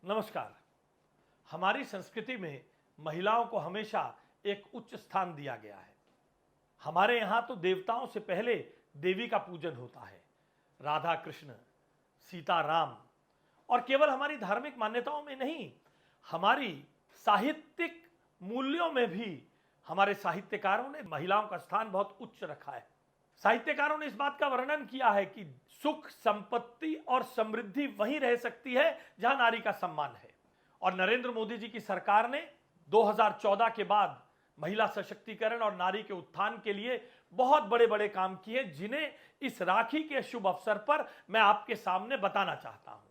नमस्कार। हमारी संस्कृति में महिलाओं को हमेशा एक उच्च स्थान दिया गया है। हमारे यहाँ तो देवताओं से पहले देवी का पूजन होता है। राधा कृष्ण, सीता राम, और केवल हमारी धार्मिक मान्यताओं में नहीं, हमारी साहित्यिक मूल्यों में भी हमारे साहित्यकारों ने महिलाओं का स्थान बहुत उच्च रखा है। साहित्यकारों ने इस बात का वर्णन किया है कि सुख, संपत्ति और समृद्धि वहीं रह सकती है जहां नारी का सम्मान है। और नरेंद्र मोदी जी की सरकार ने 2014 के बाद महिला सशक्तिकरण और नारी के उत्थान के लिए बहुत बड़े बड़े काम किए, जिन्हें इस राखी के शुभ अवसर पर मैं आपके सामने बताना चाहता हूं।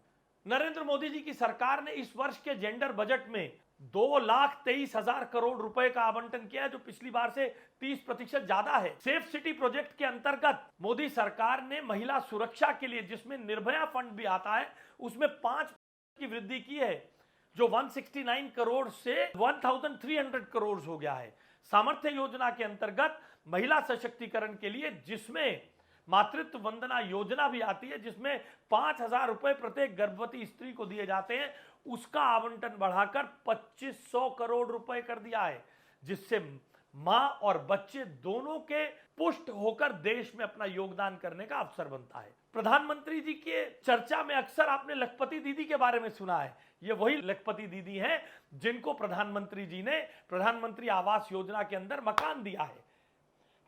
नरेंद्र मोदी जी की सरकार ने इस वर्ष के जेंडर बजट में 2,23,000 करोड़ रुपए का आवंटन किया है, जो पिछली बार से 30% ज्यादा है। सेफ सिटी प्रोजेक्ट के अंतर्गत मोदी सरकार ने महिला सुरक्षा के लिए, जिसमें निर्भया फंड भी आता है, उसमें 5 की वृद्धि की है, जो 169 करोड़ से 1,300 करोड़ हो गया है। सामर्थ्य योजना के अंतर्गत महिला सशक्तिकरण के लिए, जिसमें मातृत्व वंदना योजना भी आती है, जिसमें 5,000 रुपए प्रत्येक गर्भवती स्त्री को दिए जाते हैं, उसका आवंटन बढ़ाकर 2,500 करोड़ रुपए कर दिया है, जिससे मां और बच्चे दोनों के पुष्ट होकर देश में अपना योगदान करने का अवसर बनता है। प्रधानमंत्री जी के चर्चा में अक्सर आपने लखपति दीदी के बारे में सुना है। ये वही लखपति दीदी हैं जिनको प्रधानमंत्री जी ने प्रधानमंत्री आवास योजना के अंदर मकान दिया है,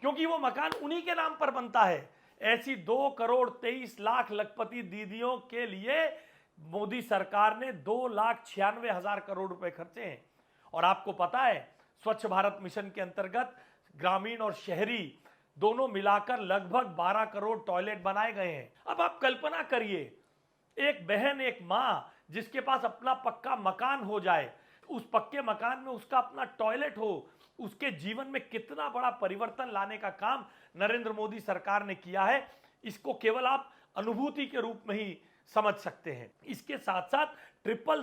क्योंकि वो मकान उन्हीं के नाम पर बनता है। ऐसी 2,23,00,000 लखपति दीदियों के लिए मोदी सरकार ने 2,96,000 करोड़ रुपए खर्चे हैं। और आपको पता है, स्वच्छ भारत मिशन के अंतर्गत ग्रामीण और शहरी दोनों मिलाकर लगभग 12 करोड़ टॉयलेट बनाए गए हैं। अब आप कल्पना करिए, एक बहन, एक मां जिसके पास अपना पक्का मकान हो जाए, उस पक्के मकान में उसका अपना टॉयलेट हो, उसके जीवन में कितना बड़ा परिवर्तन लाने का काम नरेंद्र मोदी सरकार ने किया है, इसको केवल आप अनुभूति के रूप में ही समझ सकते हैं। इसके साथ साथ ट्रिपल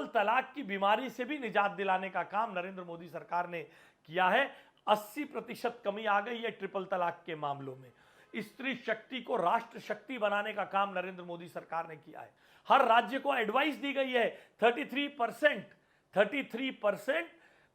तलाक की बीमारी से भी निजात दिलाने का काम नरेंद्र मोदी सरकार ने किया है। 80% कमी आ गई है ट्रिपल तलाक के मामलों में। स्त्री शक्ति को राष्ट्र शक्ति बनाने का काम नरेंद्र मोदी सरकार ने किया है। हर राज्य को एडवाइस दी गई है 33%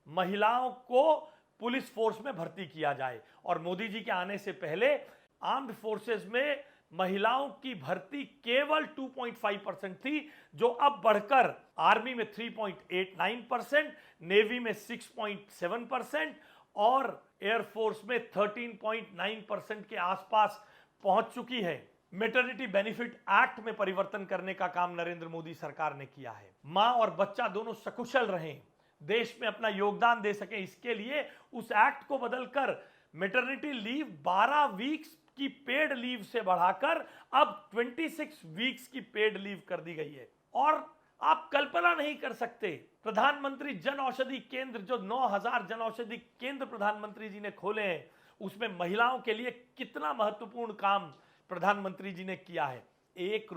महिलाओं को पुलिस फोर्स में भर्ती किया जाए। और मोदी जी के आने से पहले आर्म्ड फोर्सेस में महिलाओं की भर्ती केवल 2.5% थी, जो अब बढ़कर आर्मी में 3.89%, नेवी में 6.7% और एयरफोर्स में 13.9% के आसपास पहुंच चुकी है। मैटरनिटी बेनिफिट एक्ट में परिवर्तन करने का काम नरेंद्र मोदी सरकार ने किया है। मां और बच्चा दोनों सकुशल रहें, देश में अपना योगदान दे सके, इसके लिए उस एक्ट को बदलकर मैटरनिटी लीव 12 वीक्स की पेड लीव से बढ़ाकर अब 26 वीक्स की पेड लीव कर दी गई है। और आप कल्पना नहीं कर सकते, प्रधानमंत्री जन औषधि केंद्र, जो 9,000 जन औषधि केंद्र प्रधानमंत्री जी ने खोले हैं, उसमें महिलाओं के लिए कितना महत्वपूर्ण काम प्रधानमंत्री जी ने किया है। 1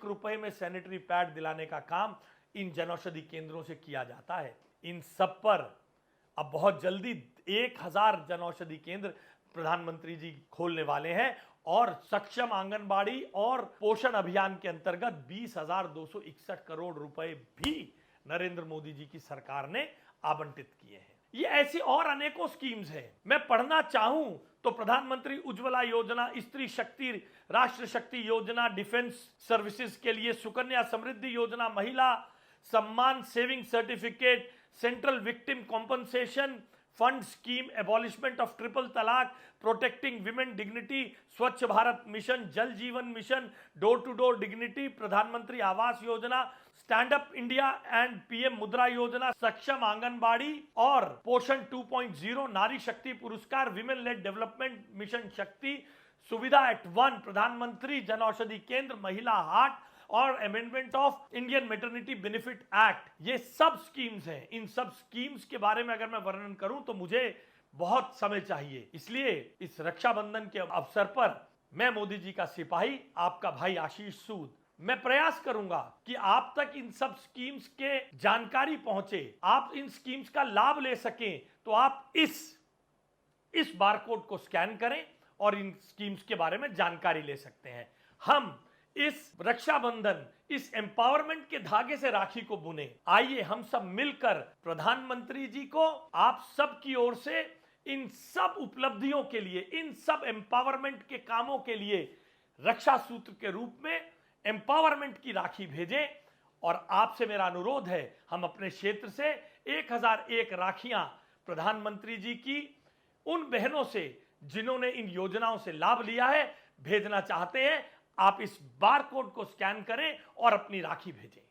रुपए में सैनिटरी पैड दिलाने का काम इन जनौषधि केंद्रों से किया जाता है। इन सब पर अब बहुत जल्दी 1,000 जनौषधि केंद्र प्रधानमंत्री जी खोलने वाले हैं। और सक्षम आंगनबाड़ी और पोषण अभियान के अंतर्गत 20,261 करोड़ रुपए भी नरेंद्र मोदी जी की सरकार ने आवंटित किए हैं। ये ऐसी और अनेकों स्कीम्स हैं। मैं पढ़ना चाहूं तो प्रधानमंत्री उज्ज्वला योजना, स्त्री शक्ति, राष्ट्र शक्ति योजना, डिफेंस सर्विसेज के लिए Sukanya Samriddhi Yojana, Mahila Samman saving certificate, central victim compensation fund scheme, abolishment of triple talaq, protecting women dignity, Swachh Bharat mission, Jal Jeevan mission, door to door dignity, Pradhan Mantri Awas Yojana, stand up India and PM Mudra Yojana, सक्षम आंगनबाड़ी और पोषण 2.0, नारी शक्ति पुरस्कार, विमेन लेड डेवलपमेंट मिशन शक्ति, सुविधा एट 1, प्रधानमंत्री जन औषधि केंद्र, महिला हाट और amendment of Indian maternity benefit act. ये सब स्कीम्स हैं। इन सब स्कीम्स के बारे में अगर मैं वर्णन करूं तो मुझे बहुत समय चाहिए। इसलिए इस रक्षाबंधन के अवसर पर मैं मोदी जी का सिपाही, आपका भाई आशीष सूद, मैं प्रयास करूंगा कि आप तक इन सब स्कीम्स के जानकारी पहुंचे, आप इन स्कीम्स का लाभ ले सकें। तो आप इस बारकोड को स्कैन करें और इन स्कीम्स के बारे में जानकारी ले सकते हैं। हम इस रक्षाबंधन, इस एम्पावरमेंट के धागे से राखी को बुने। आइए हम सब मिलकर प्रधानमंत्री जी को आप सब की ओर से इन सब उपलब्धियों के लिए, इन सब एम्पावरमेंट के कामों के लिए रक्षा सूत्र के रूप में एम्पावरमेंट की राखी भेजें। और आपसे मेरा अनुरोध है, हम अपने क्षेत्र से 1001 राखियां प्रधानमंत्री जी की उन बहनों से जिन्होंने इन योजनाओं से लाभ लिया है भेजना चाहते हैं। आप इस बारकोड को स्कैन करें और अपनी राखी भेजें।